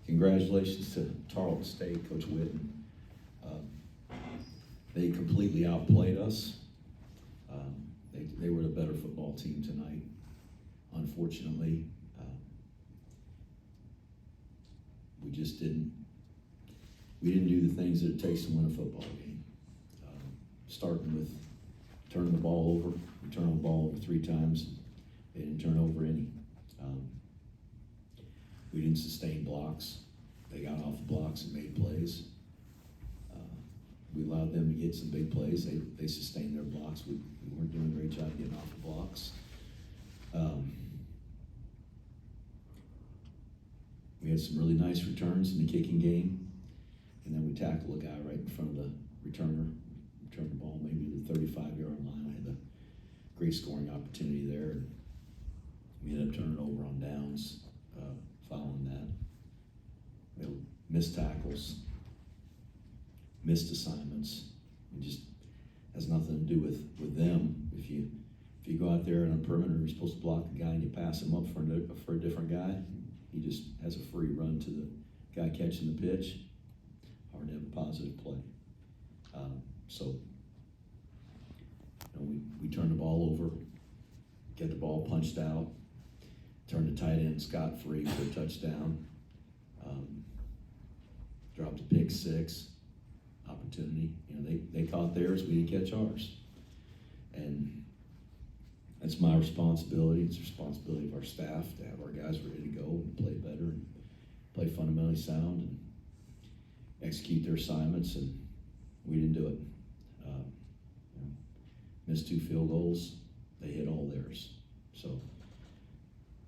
Congratulations to Tarleton State, Coach Whitten. They completely outplayed us. They were the better football team tonight. Unfortunately, we just didn't do the things that it takes to win a football game. Starting with turning the ball over. We turned the ball over 3 times. They didn't turn over any. We didn't sustain blocks. They got off the blocks and made plays. We allowed them to get some big plays. They sustained their blocks. We weren't doing a great job getting off the blocks. We had some really nice returns in the kicking game, and then we tackled a guy right in front of the returner, returned the ball maybe to the 35-yard line. I had a great scoring opportunity there, and we ended up turning it over on downs following that. We had missed tackles, missed assignments. It just has nothing to do with them. If you go out there on a perimeter, you're supposed to block the guy and you pass him up for a different guy, he just has a free run to the guy catching the pitch. Hard to have a positive play. We turned the ball over, get the ball punched out, turned the tight end scot-free for a touchdown, dropped a pick 6 opportunity. They caught theirs, we didn't catch ours. And that's my responsibility. It's the responsibility of our staff to have our guys ready to go and play better and play fundamentally sound and execute their assignments, and we didn't do it. Missed 2 field goals. They hit all theirs. So,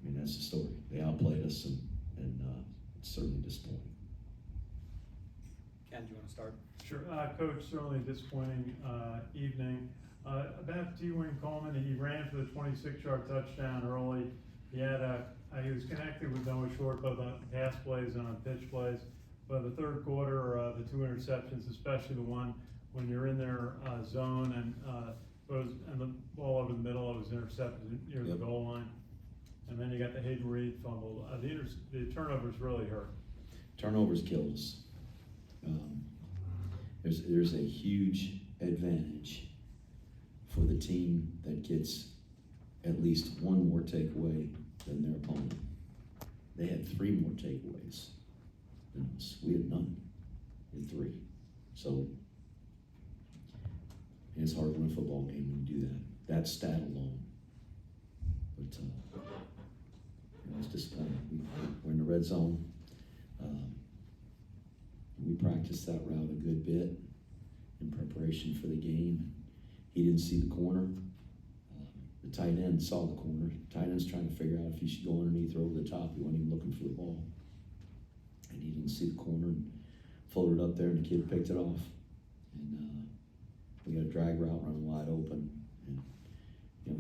that's the story. They outplayed us, and it's certainly disappointing. Ken, do you want to start? Sure. Coach, certainly disappointing evening. About T-Wing Coleman, he ran for the 26-yard touchdown early. He was connected with Noah Short both on pass plays and on pitch plays. But the third quarter, the 2 interceptions, especially the one when you're in their zone and the ball over the middle, it was intercepted near the goal line. And then you got the Hayden Reed fumble. The turnovers really hurt. Turnovers kill us. There's a huge advantage for the team that gets at least 1 more takeaway than their opponent. They had 3 more takeaways than us. We had none. We had 3. So it's hard to win a football game when you do that. That stat alone. But it's disappointing. We're in the red zone. We practiced that route a good bit in preparation for the game. He didn't see the corner. The tight end saw the corner. The tight end's trying to figure out if he should go underneath or over the top. He wasn't even looking for the ball. And he didn't see the corner and floated up there, and the kid picked it off. And we got a drag route running wide open. And,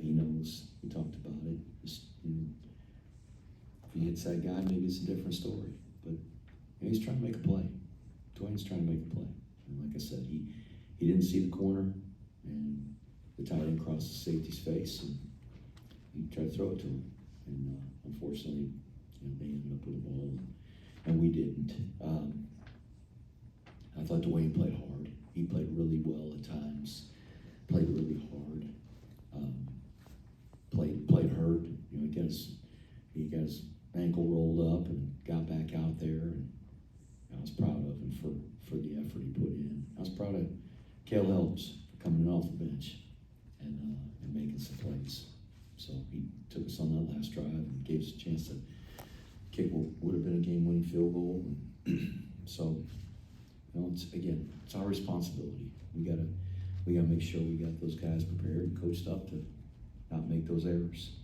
he knows. We talked about it. Just, if he hits that guy, maybe it's a different story. But he's trying to make a play. Dwayne's trying to make a play. And like I said, he didn't see the corner, and the tight end crossed the safety's face, and he tried to throw it to him. And unfortunately, they ended up with the ball, and we didn't. I thought Dwayne played hard. He played really well at times. Played really hard. Played hurt. He got his ankle rolled up and got back out there, and I was proud of him for the effort he put in. I was proud of Cale Helms for coming in off the bench and making some plays. So he took us on that last drive and gave us a chance to kick what would have been a game-winning field goal. And so, it's our responsibility. We gotta make sure we got those guys prepared and coached up to not make those errors.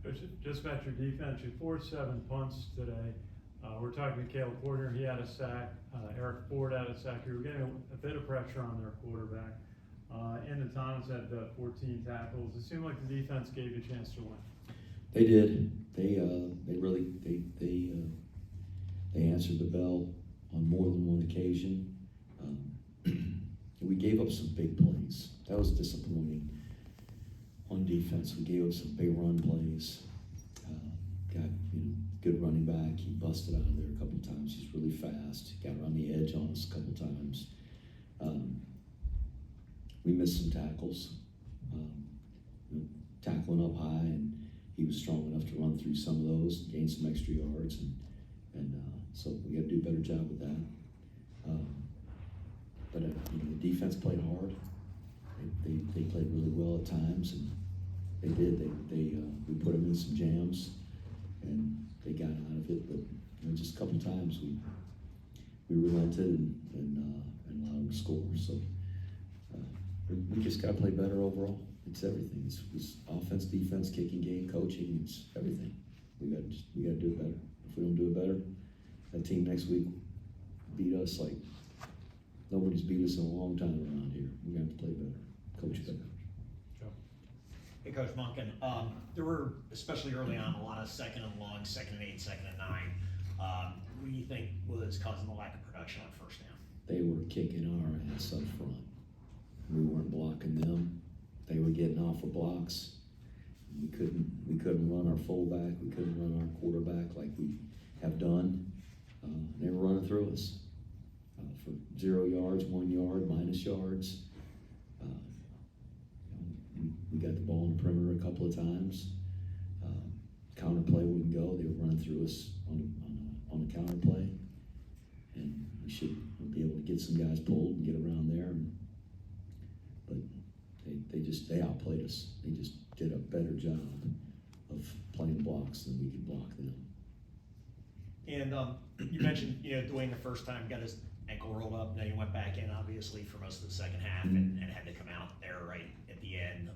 Coach, just about your defense, you forced 7 punts today. We're talking to Caleb Porter. He had a sack. Eric Ford had a sack. You were getting a bit of pressure on their quarterback. Endon Thomas had 14 tackles. It seemed like the defense gave you a chance to win. They did. They answered the bell on more than one occasion. We gave up some big plays. That was disappointing. On defense, we gave up some big run plays. Got good running back. He busted out of there a couple times. He's really fast. Got around the edge on us a couple times. We missed some tackles, tackling up high, and he was strong enough to run through some of those, gain some extra yards, and so we got to do a better job with that. But the defense played hard. They played really well at times, and they did. We put them in some jams, and they got out of it. But just a couple times we relented and allowed them to score. So we just got to play better overall. It's everything. It's offense, defense, kicking game, coaching. It's everything. We got to do it better. If we don't do it better, that team next week beat us like nobody's beat us in a long time around here. We got to play better, coach better. Hey, Coach Monken, there were, especially early on, a lot of 2nd and long, 2nd and 8, 2nd and 9. What do you think was causing the lack of production on first down? They were kicking our ass up front. We weren't blocking them. They were getting off of blocks. We couldn't run our fullback. We couldn't run our quarterback like we have done. They were running through us for 0 yards, 1 yard, minus yards. We got the ball in the perimeter a couple of times. Counter play wouldn't go. They were running through us on the counter play, and we should be able to get some guys pulled and get around there. But they outplayed us. They just did a better job of playing blocks than we could block them. And you mentioned, Dwayne the first time got his ankle rolled up. Now you went back in, obviously, for most of the second half and had to come out there right at the end.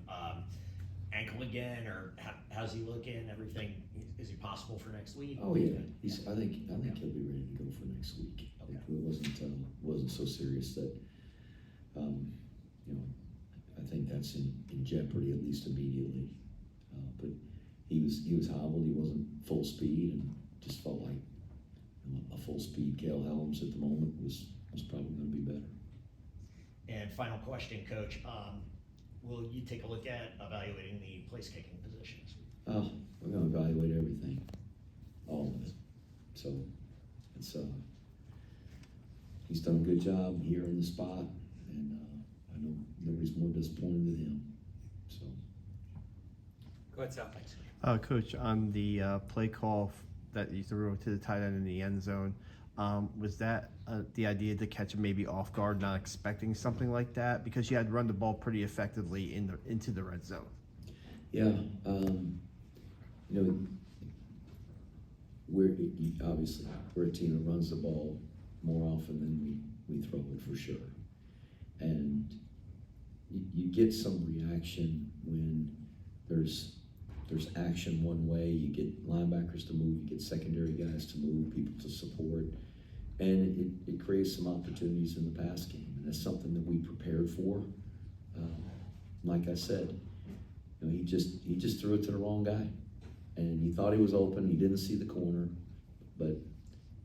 Ankle again, or how's he looking? Everything, is he possible for next week? Oh yeah, I think he'll be ready to go for next week. Okay. It wasn't so serious that I think that's in jeopardy at least immediately. But he was hobbled. He wasn't full speed, and just felt like a full speed Cale Helms at the moment was probably going to be better. And final question, Coach. Will you take a look at evaluating the place kicking positions? We're going to evaluate everything, all of it. So it's he's done a good job here in the spot, and I know nobody's more disappointed than him. So Go ahead, Sal. Thanks. Coach, on the play call that you threw to the tight end in the end zone, was that the idea to catch him maybe off guard, not expecting something like that? Because you had run the ball pretty effectively into the red zone. yeah, we're a team that runs the ball more often than we throw it, for sure. And you get some reaction when there's action one way. You get linebackers to move, you get secondary guys to move, people to support, and it creates some opportunities in the pass game. And that's something that we prepared for. Like I said, he just threw it to the wrong guy, and he thought he was open. He didn't see the corner, but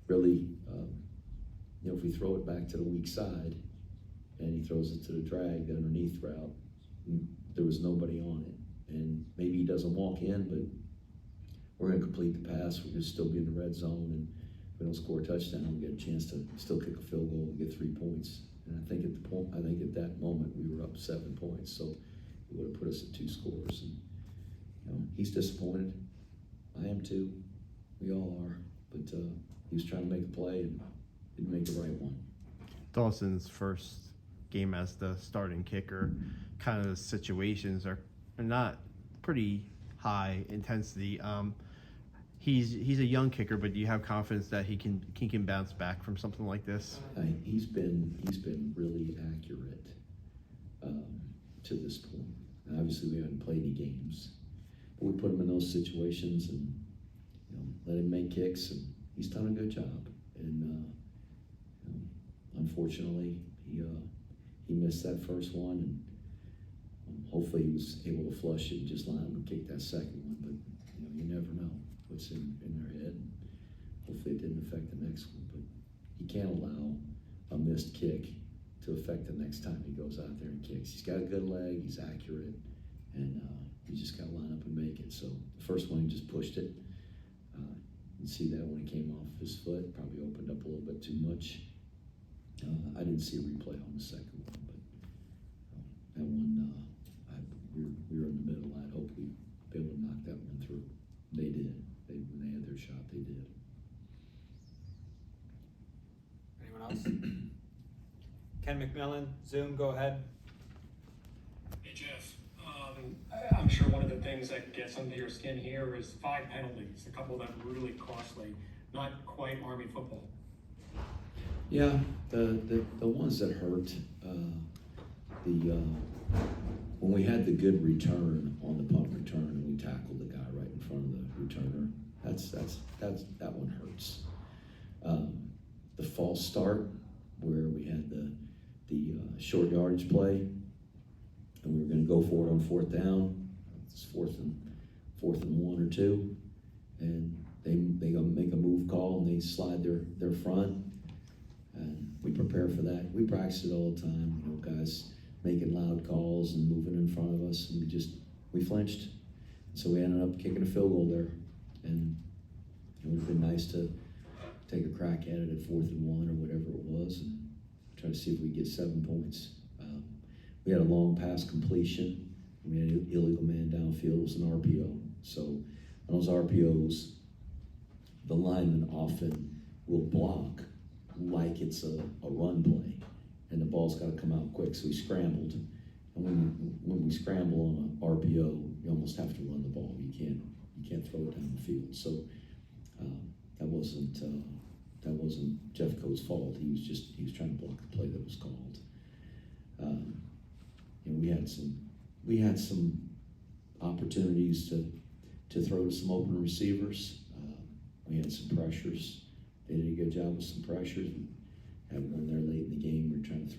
really, if we throw it back to the weak side, and he throws it to the drag, the underneath route, there was nobody on it. And maybe he doesn't walk in, but we're going to complete the pass. We're going to still be in the red zone, and if we don't score a touchdown, we get a chance to still kick a field goal and get 3 points. And I think at that moment we were up 7 points, so it would have put us at 2 scores. And he's disappointed. I am too. We all are. But he was trying to make a play and didn't make the right one. Dawson's first game as the starting kicker, kind of the situations are not pretty high intensity. He's a young kicker, but do you have confidence that he can bounce back from something like this? He's been really accurate to this point. And obviously, we haven't played any games, but we put him in those situations and let him make kicks, and he's done a good job. And unfortunately, he missed that first one, and hopefully he was able to flush it and just line up and kick that second one. But you never know what's in their head. Hopefully it didn't affect the next one, but you can't allow a missed kick to affect the next time he goes out there and kicks. He's got a good leg, he's accurate, and you just got to line up and make it. So the first one, he just pushed it. You see that when it came off his foot, probably opened up a little bit too much. I didn't see a replay on the second one, but that one, we were in the middle. I'd hope we'd be able to knock that one through. They did. When they had their shot, they did. Anyone else? Ken McMillan, Zoom, go ahead. Hey Jeff, I'm sure one of the things that gets under your skin here is 5 penalties, a couple of them really costly, not quite Army football. Yeah, the ones that hurt, when we had the good return on the punt return and we tackled the guy right in front of the returner, that one hurts. The false start where we had the short yardage play and we were going to go for it on 4th down. It's fourth and 1 or 2, and they go make a move call and they slide their front, and we prepare for that. We practice it all the time. You know, guys making loud calls and moving in front of us, and we flinched. So we ended up kicking a field goal there, and it would have been nice to take a crack at it at 4th and 1 or whatever it was, and try to see if we get 7 points. We had a long pass completion. We had an illegal man downfield. It was an RPO. So on those RPOs, the lineman often will block like it's a run play, and the ball's got to come out quick. So we scrambled, and when we scramble on an RPO, you almost have to run the ball. You can't throw it down the field. So that wasn't Jeff Coe's fault. He was trying to block the play that was called. And we had some opportunities to throw to some open receivers. We had some pressures. They did a good job with some pressures. We had one there late in the game. We were trying to throw